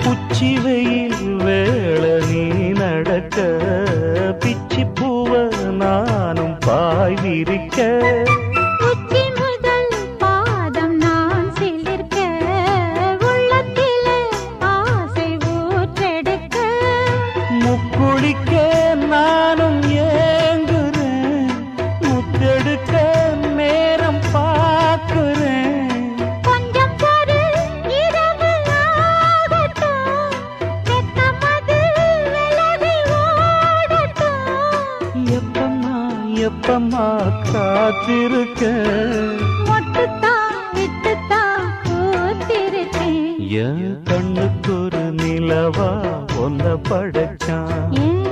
உச்சி வெயில் வேள நீ நடக்க பிச்சி பூவ நானும் பாய் விரிக்க உச்சி முதல் பாதம் நான் சிலிர்க்க உள்ளத்திலே ஆசை ஊற்றெடுக்க முக்குளிக்க நானும் ஏங்குறேன் முத்தெடுக்க நேரம் பார்க்கிறேன் கொஞ்சம் பொறு இரவு ஆகட்டும் வெக்கமது விலகி ஓடட்டும் எப்பம்மா காத்திருக்க மொட்டுத்தான் விட்டுத்தான் பூத்திருக்கேன் என் கண்ணுக்கு ஒரு நிலவா ஒன்ன படைச்சான் ஏன்